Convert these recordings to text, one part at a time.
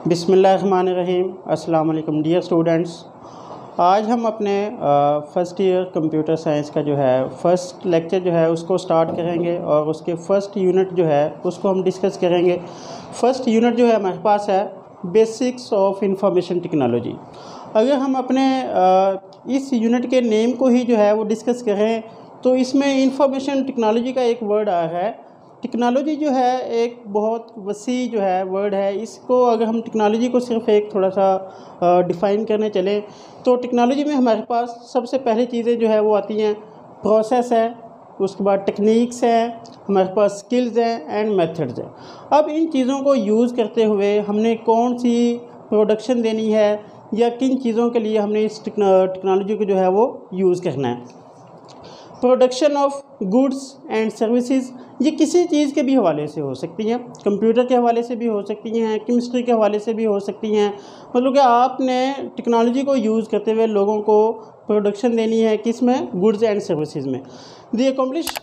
बिस्मिल्लाहिर्रहमानिर्रहीम। अस्सलाम वालेकुम डियर स्टूडेंट्स। आज हम अपने फ़र्स्ट ईयर कंप्यूटर साइंस का जो है फ़र्स्ट लेक्चर जो है उसको स्टार्ट करेंगे और उसके फ़र्स्ट यूनिट जो है उसको हम डिस्कस करेंगे। फ़र्स्ट यूनिट जो है हमारे पास है बेसिक्स ऑफ इंफॉर्मेशन टेक्नोलॉजी। अगर हम अपने इस यूनिट के नेम को ही जो है वो डिस्कस करें तो इसमें इंफॉर्मेशन टेक्नोलॉजी का एक वर्ड आ रहा है। टेक्नोलॉजी जो है एक बहुत वसी जो है वर्ड है। इसको अगर हम टेक्नोलॉजी को सिर्फ एक थोड़ा सा डिफ़ाइन करने चलें तो टेक्नोलॉजी में हमारे पास सबसे पहली चीज़ें जो है वो आती हैं, प्रोसेस है, उसके बाद टेक्निक्स हैं, हमारे पास स्किल्स हैं एंड मेथड्स हैं। अब इन चीज़ों को यूज़ करते हुए हमने कौन सी प्रोडक्शन देनी है या किन चीज़ों के लिए हमने इस टेक्नोलॉजी को जो है वो यूज़ करना है। Production of goods and services, ये किसी चीज़ के भी हवाले से हो सकती हैं, कंप्यूटर के हवाले से भी हो सकती हैं, केमिस्ट्री के हवाले से भी हो सकती हैं। मतलब कि आपने टेक्नोलॉजी को यूज़ करते हुए लोगों को प्रोडक्शन देनी है, किस में, गुड्स एंड सर्विसेज में। The accomplish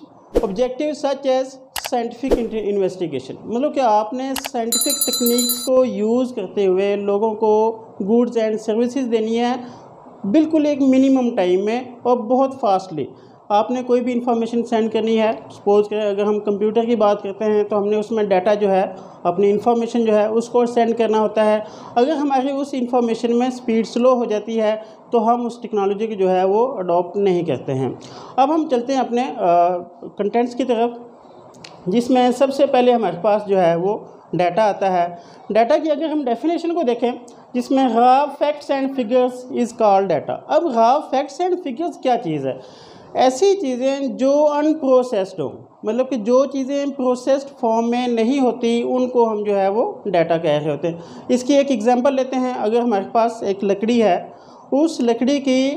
objective such as scientific investigation, मतलब कि आपने साइंटिफिक टेक्निक्स को यूज़ करते हुए लोगों को गुड्स एंड सर्विसेज देनी है बिल्कुल एक मिनिमम टाइम में और बहुत फास्टली। आपने कोई भी इंफॉर्मेशन सेंड करनी है, सपोज करें अगर हम कंप्यूटर की बात करते हैं तो हमने उसमें डाटा जो है, अपनी इंफॉर्मेशन जो है उसको सेंड करना होता है। अगर हमारी उस इंफॉर्मेशन में स्पीड स्लो हो जाती है तो हम उस टेक्नोलॉजी की जो है वो अडॉप्ट नहीं करते हैं। अब हम चलते हैं अपने कंटेंट्स की तरफ, जिसमें सबसे पहले हमारे पास जो है वो डाटा आता है। डाटा की अगर हम डेफिनेशन को देखें जिसमें raw facts and figures is called data. अब रॉ फैक्ट्स एंड फिगर्स क्या चीज़ है? ऐसी चीज़ें जो अनप्रोसेस्ड हो, मतलब कि जो चीज़ें प्रोसेस्ड फॉर्म में नहीं होती उनको हम जो है वो डाटा कह रहे होते हैं। इसकी एक एग्जांपल लेते हैं। अगर हमारे पास एक लकड़ी है, उस लकड़ी की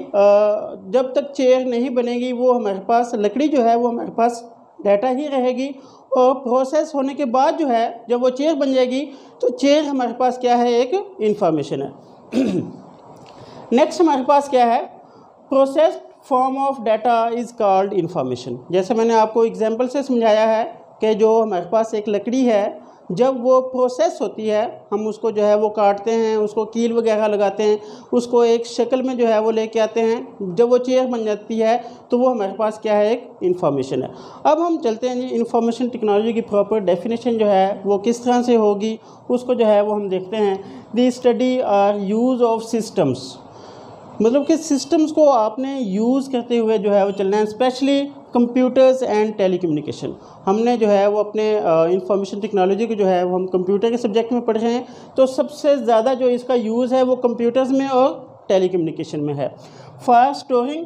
जब तक चेयर नहीं बनेगी वो हमारे पास लकड़ी जो है वो हमारे पास डाटा ही रहेगी, और प्रोसेस होने के बाद जो है जब वो चेयर बन जाएगी तो चेयर हमारे पास क्या है, एक इंफॉर्मेशन है। नेक्स्ट हमारे पास क्या है, processed form of data is called information. जैसे मैंने आपको एग्जांपल से समझाया है कि जो हमारे पास एक लकड़ी है, जब वो प्रोसेस होती है हम उसको जो है वो काटते हैं, उसको कील वगैरह लगाते हैं, उसको एक शक्ल में जो है वो लेके आते हैं, जब वो चेयर बन जाती है तो वो हमारे पास क्या है, एक इंफॉर्मेशन है। अब हम चलते हैं जी, इंफॉर्मेशन टेक्नोलॉजी की प्रॉपर डेफिनेशन जो है वो किस तरह से होगी उसको जो है वो हम देखते हैं। द स्टडी और यूज़ ऑफ सिस्टम्स, मतलब कि सिस्टम्स को आपने यूज़ करते हुए जो है वो चलना है, स्पेशली कंप्यूटर्स एंड टेलीकम्युनिकेशन। हमने जो है वो अपने इंफॉर्मेशन टेक्नोलॉजी को जो है वो हम कंप्यूटर के सब्जेक्ट में पढ़ रहे हैं, तो सबसे ज़्यादा जो इसका यूज़ है वो कंप्यूटर्स में और टेलीकम्युनिकेशन में है। फॉर स्टोरिंग,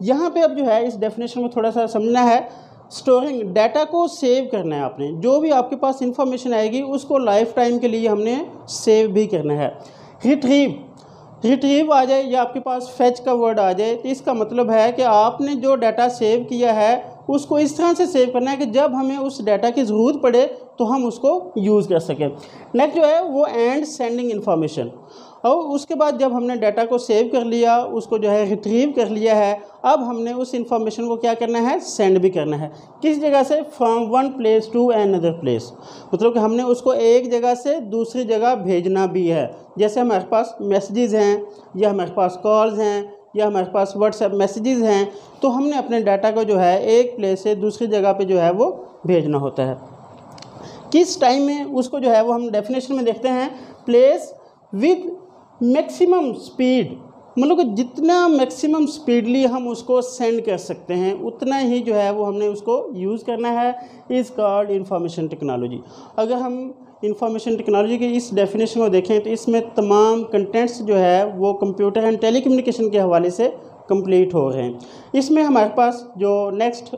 यहाँ पे अब जो है इस डेफिनेशन को थोड़ा सा समझना है। स्टोरिंग, डाटा को सेव करना है आपने, जो भी आपके पास इंफॉर्मेशन आएगी उसको लाइफ टाइम के लिए हमने सेव भी करना है। रिट्रीव आ जाए या आपके पास फैच का वर्ड आ जाए तो इसका मतलब है कि आपने जो डाटा सेव किया है उसको इस तरह से सेव करना है कि जब हमें उस डाटा की ज़रूरत पड़े तो हम उसको यूज़ कर सकें। नेक्स्ट जो है वो एंड सेंडिंग इन्फॉर्मेशन, और उसके बाद जब हमने डाटा को सेव कर लिया, उसको जो है रिट्रीव कर लिया है, अब हमने उस इंफॉर्मेशन को क्या करना है, सेंड भी करना है। किस जगह से, from one place to another place, मतलब कि हमने उसको एक जगह से दूसरी जगह भेजना भी है। जैसे हमारे पास मैसेजेस हैं या हमारे पास कॉल्स हैं या हमारे पास व्हाट्सएप मैसेजेस हैं, तो हमने अपने डाटा को जो है एक प्लेस से दूसरी जगह पे जो है वो भेजना होता है। किस टाइम में उसको जो है वो हम डेफिनेशन में देखते हैं। प्लेस विद मैक्सिमम स्पीड, मतलब कि जितना मैक्सिमम स्पीडली हम उसको सेंड कर सकते हैं उतना ही जो है वो हमने उसको यूज़ करना है। Is called information technology. अगर हम इंफॉर्मेशन टेक्नोलॉजी की इस डेफिनेशन को देखें तो इसमें तमाम कंटेंट्स जो है वो कंप्यूटर एंड टेलीकम्युनिकेशन के हवाले से कंप्लीट हो रहे हैं। इसमें हमारे पास जो नेक्स्ट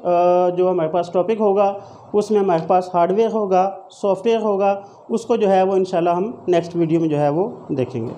जो हमारे पास टॉपिक होगा उसमें हमारे पास हार्डवेयर होगा, सॉफ्टवेयर होगा, उसको जो है वो इंशाल्लाह हम नेक्स्ट वीडियो में जो है वो देखेंगे।